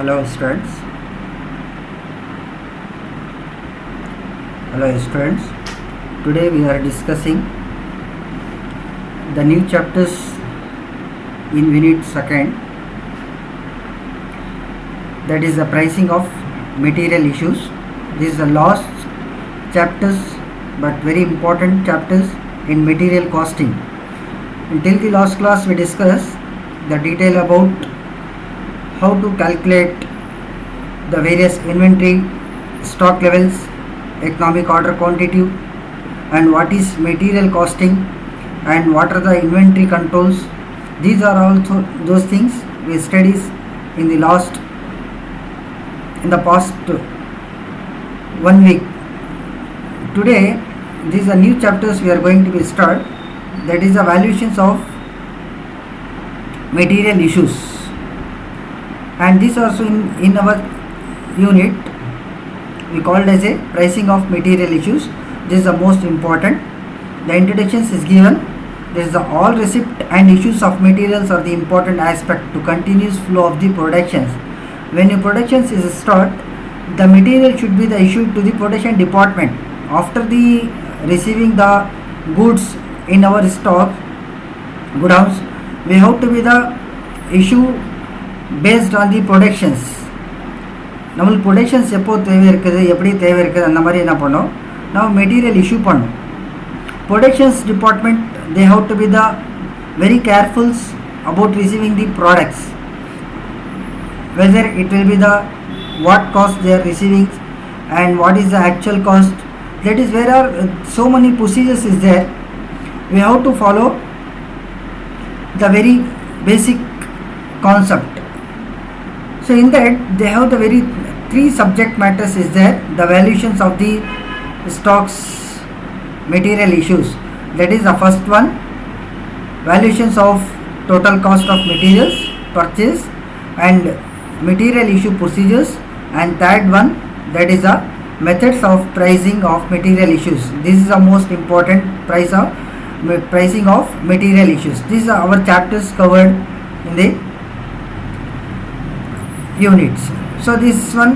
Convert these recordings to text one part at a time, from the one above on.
Hello students. Hello students. Today we are discussing the new chapters in unit second, that is the pricing of material issues. This is the last chapters but very important chapters in material costing. Until the last class we discussed the detail about how to calculate the various inventory stock levels, economic order quantity, and what is material costing and what are the inventory controls. These are also those things we studied in the past 1 week. Today these are new chapters we are going to be start, that is the valuations of material issues, and this also in our unit we called as a pricing of material issues. This is the most important. The introductions is given. This is the all receipt and issues of materials are the important aspect to continuous flow of the productions. When your productions is start, the material should be the issued to the production department. After the receiving the goods in our stock goodowns, we have to be the issue based on the productions. நம்மளுக்கு productions எப்போ தேவை இருக்குது, எப்படி தேவை இருக்குது, அந்த மாதிரி என்ன பண்ணோம், நம்ம மெட்டீரியல் இஷ்யூ பண்ணோம். Productions department they have to be the very careful about receiving the products, whether it will be the what cost they are receiving and what is the actual cost. That is where are so many procedures is there. We have to follow the very basic concept. So in that they have the very 3 subject matters is there. The valuations of the stocks material issues, that is the first one, valuations of total cost of materials purchase and material issue procedures, and third one, that is the methods of pricing of material issues. This is the most important pricing of material issues. These are our chapters covered in the units. So this one,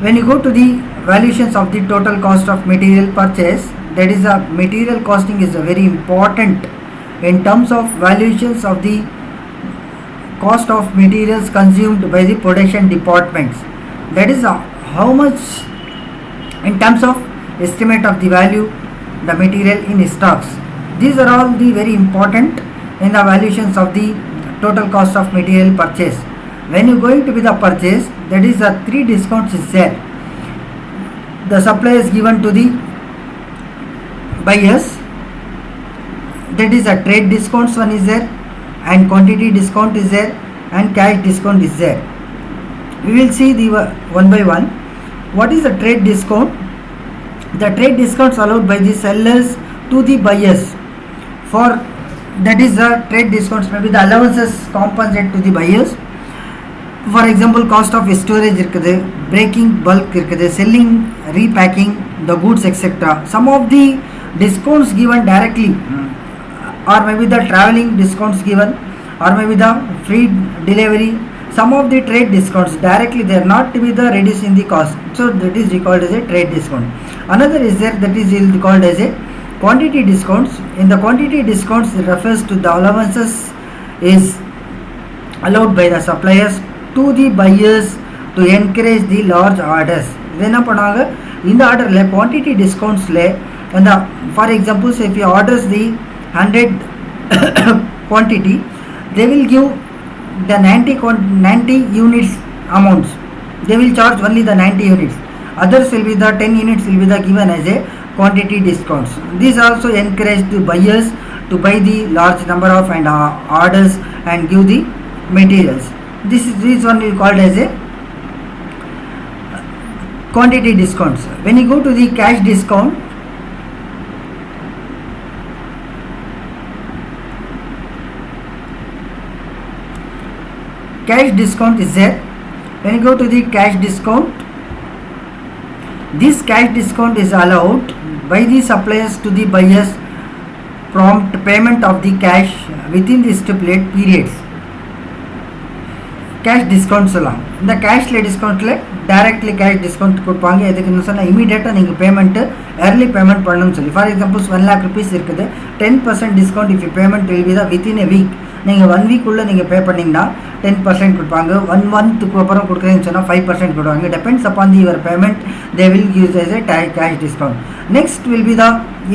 when you go to the valuations of the total cost of material purchase, that is a material costing is a very important in terms of valuations of the cost of materials consumed by the production departments. That is how much in terms of estimate of the value the material in stocks. These are all the very important in the valuations of the total cost of material purchase. When you going to be the purchase, that is the 3 discounts is there. The supply is given to the buyers, that is a trade discounts one is there, and quantity discount is there, and cash discount is there. We will see the one by one. What is the trade discount? The trade discounts allowed by the sellers to the buyers, for that is the trade discounts, maybe the allowances compensate to the buyers. For example, cost of storage இருக்குது, breaking bulk இருக்குது, selling, repacking the goods, etc. Some of the discounts given directly, or maybe the traveling discounts given, or maybe the free delivery. Some of the trade discounts directly they are not to be the reducing the cost, so that is called as a trade discount. Another is there, that is called as a quantity discounts. In the quantity discounts, it refers to the allowances is allowed by the suppliers to the buyers to encourage the large orders. இது என்ன பண்ணாங்க, இந்த ஆர்டரில் quantity டிஸ்கவுண்ட்ஸில் அந்த for examples if you orders the 100 quantity, they will give the 90 units amounts. They will charge only the 90 units. Others will be the 10 units will be the given as a quantity discounts. This also encourage the buyers to buy the large number of and orders and give the materials. This one is called as a quantity discounts. When you go to the cash discount, cash discount is there. When you go to the cash discount, this cash discount is allowed by the suppliers to the buyers prompt payment of the cash within the stipulated periods. Cash discount சொல்லலாம். இந்த கேஷில் டிஸ்கவுண்ட்டில் directly cash discount கொடுப்பாங்க. எதுக்குன்னு சொன்னால் இமீடியட்டாக நீங்கள் payment early payment பண்ணணும்னு சொல்லி. For examples 1 lakh rupees இருக்குது, 10% discount if you payment will be the within a week. நீங்கள் 1 week உள்ளே நீங்கள் பே பண்ணிங்கன்னா 10% கொடுப்பாங்க. 1 monthக்கு அப்புறம் கொடுக்குறீங்கன்னு சொன்னால் 5% கொடுப்பாங்க. Depends upon the your payment they will use S a cash discount. Next will be the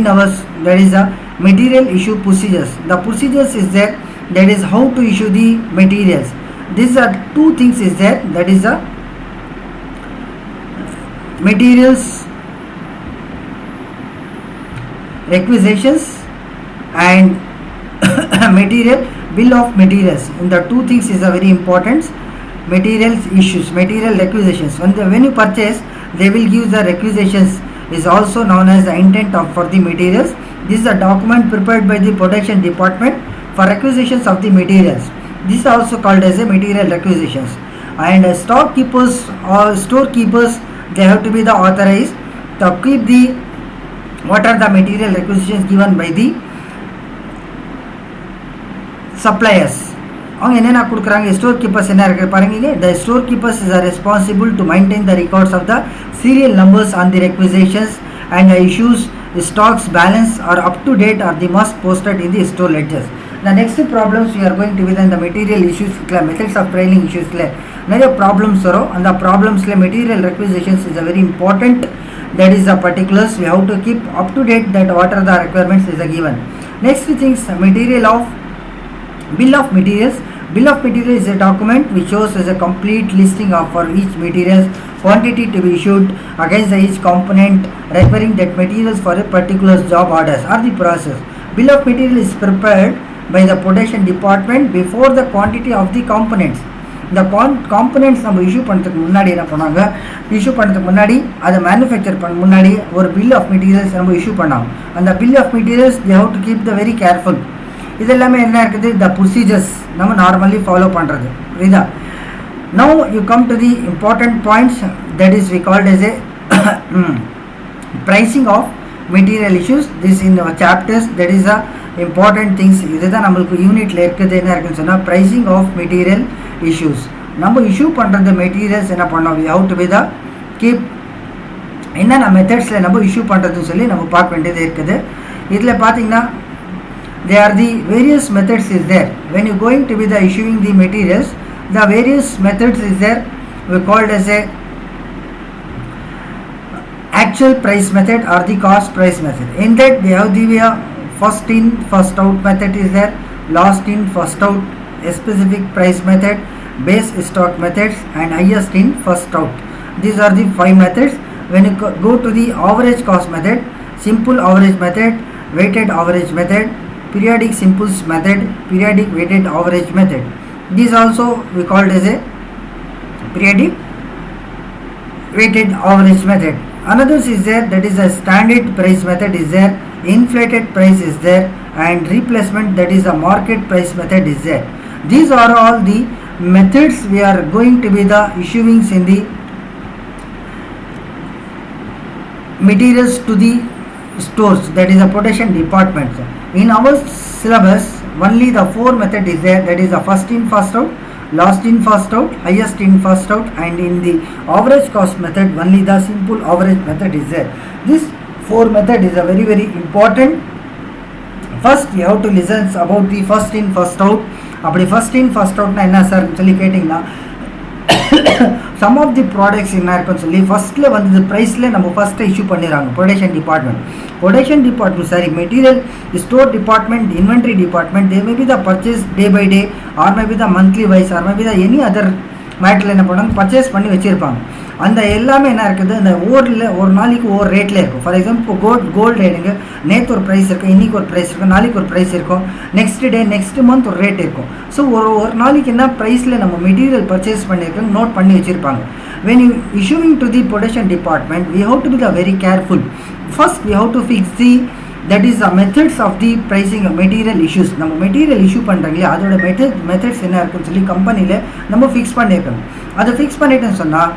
in hours that is the material issue procedures. The procedures is there, that is how to issue the materials. These are two things is there, that is the materials requisitions and material bill of materials. In the two things is a very important. Materials issues, material requisitions. When you purchase, they will give the requisitions is also known as the intent of for the materials. This is a document prepared by the production department for requisitions of the materials. This is also called as a material requisitions. And storekeepers or storekeepers, they have to be the authorized to keep the what are the material requisitions given by the suppliers. அவங்க என்னென்ன கொடுக்குறாங்க, store keepers என்ன இருக்குது பாருங்க. The storekeepers is responsible to maintain the records of the serial numbers on the requisitions and the issues stocks balance are up to date or they must posted in the store ledgers. The next problems we are going to within the material issues methods of trailing issues நிறைய problems வரும். அந்த problemsல material requisitions is a very important, that is the particulars we have to keep up to date that what are the requirements is a given. Next things, material of bill of materials. Bill of material is a document which shows as a complete listing of for each materials quantity to be issued against each component requiring that materials for a particular job orders or the process. Bill of material is prepared by the production department before the quantity of the components. இந்த components நம்ம issue பண்ணுறதுக்கு முன்னாடி என்ன பண்ணாங்க, issue பண்ணுறதுக்கு முன்னாடி அதை manufacture பண்ண முன்னாடி ஒரு பில் ஆஃப் மெட்டீரியல்ஸ் நம்ம இஷ்யூ பண்ணாங்க. அந்த bill of materials they have to keep the very careful. இது எல்லாமே என்ன இருக்குது, த ப்ரொசீஜர்ஸ் நம்ம நார்மலி ஃபாலோ பண்ணுறது, புரியுதா? Now you come to the important points, that is we called as a pricing of material issues. This in our chapters, that is the important things. இதுதான் நம்மளுக்கு யூனிட்ல இருக்குது. என்ன இருக்குன்னு சொன்னால் pricing of material issues. நம்ம இஷ்யூ பண்ணுறது materials என்ன பண்ணோம், we have to be the keep என்னென்ன மெத்தட்ஸில் நம்ம இஷ்யூ பண்ணுறதுன்னு சொல்லி நம்ம பார்க்க வேண்டியது இருக்குது. இதில் பார்த்தீங்கன்னா there are the various methods is there. When you going to be the issuing the materials, the various methods is there, we called as a actual price method or the cost price method. In that they have the first in first out method is there, last in first out, a specific price method, base stock methods and highest in first out. These are the 5 methods. When you go to the average cost method, simple average method, weighted average method, periodic simples method, periodic weighted average method. These also we called as a periodic weighted average method. Another is there, that is a standard price method is there, inflated price is there and replacement, that is a market price method is there. These are all the methods we are going to be the issuings in the materials to the stores, that is a production department. In our syllabus only the 4 method is there, that is the first in first out, last in first out, highest in first out and in the average cost method only the simple average method is there. This 4 method is a very very important. First you have to listen about the first in first out. அப்படி first in first out என்ன sir சொல்லி கேட்டிங்கன்னா, some of the products என்ன இருக்குன்னு சொல்லி ஃபஸ்ட்டில் வந்து ப்ரைஸில் நம்ம ஃபஸ்ட்டு இஷ்யூ பண்ணிடுறாங்க production department sorry material store department, inventory department, they maybe the purchase day by day or maybe the monthly wise or maybe the any other மேட்டரில் என்ன பண்ணுவாங்க, பர்ச்சேஸ் பண்ணி வச்சுருப்பாங்க. அந்த எல்லாமே என்ன இருக்குது, அந்த ஒரு நாளைக்கு ஒவ்வொரு ரேட்டில் இருக்கும். ஃபார் எக்ஸாம்பிள் கோல்டு ரேட்டுங்க நேற்று ஒரு ப்ரைஸ் இருக்கும், இன்றைக்கி ஒரு ப்ரைஸ் இருக்கும், நாளைக்கு ஒரு ப்ரைஸ் இருக்கும், நெக்ஸ்ட் டே நெக்ஸ்ட் மந்த் ஒரு ரேட் இருக்கும். ஸோ ஒரு நாளைக்கு என்ன ப்ரைஸில் நம்ம மெட்டீரியல் பர்ச்சேஸ் பண்ணியிருக்கோம் நோட் பண்ணி வச்சுருப்பாங்க. when you issuing to the production department, we have to be the very careful. First we have to fix the, that is the methods of the pricing of material issues. நம்ம material issue பண்ணுறாங்களே அதோட methods என்ன இருக்குன்னு சொல்லி கம்பெனியில் நம்ம fix பண்ணியிருக்கணும். அதை ஃபிக்ஸ் பண்ணிட்டேன்னு சொன்னால்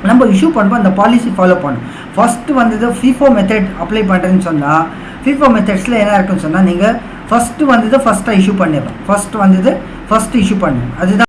நம்ம இஷ்யூ பண்ணுவோம், அந்த பாலிசி ஃபாலோ பண்ணணும். ஃபஸ்ட்டு வந்து FIFO மெத்தட் அப்ளை பண்ணுறேன்னு சொன்னால் FIFO மெத்தட்ஸில் என்ன இருக்குன்னு சொன்னால் நீங்கள் ஃபஸ்ட்டு ஃபஸ்ட்டாக இஷ்யூ பண்ணிடணும். ஃபஸ்ட்டு இஷ்யூ பண்ணணும். அதுதான்